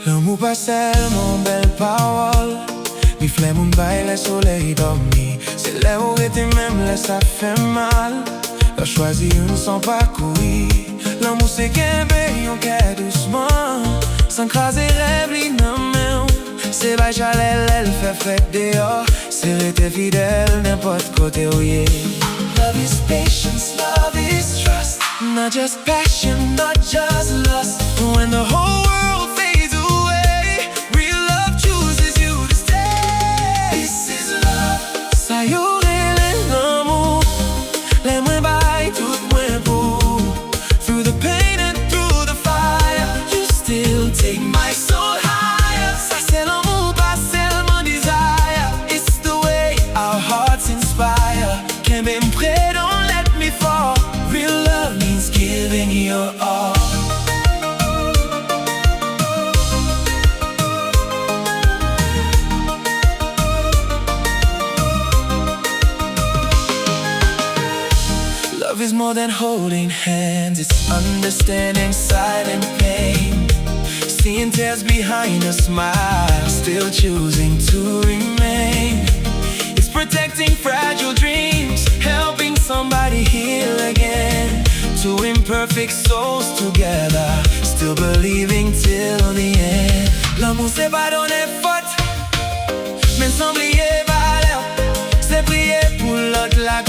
L'amour pas seulement belle parole, reflet mon bail, le soleil dormi. C'est là où était même là ça fait mal. T'as choisi une sans pas courir. L'amour c'est qu'un on qu'est doucement, sans craser rêve li nan men. C'est bail chaleur, elle fait fête dehors. C'est rester fidèle n'importe côté où y est. Love is patience, love is trust. Not just passion, not just lust. When the whole world fades away, real love chooses you to stay. This is love. Ça Yo Rele Lanmou, les moins bail, tout moins pour. Through the pain and through the fire, you still take my soul higher. Ça c'est l'amour, pas seulement desire. It's the way our hearts inspire. Can't be prêt, don't let me fall. Real love means giving your all. Love is more than holding hands. It's understanding silent pain, seeing tears behind a smile, still choosing to remain. It's protecting fragile dreams, helping somebody heal again. Two imperfect souls together, still believing till the end. L'amour c'est pardonner faute, mais sans oublier valeur. C'est prier pour l'autre la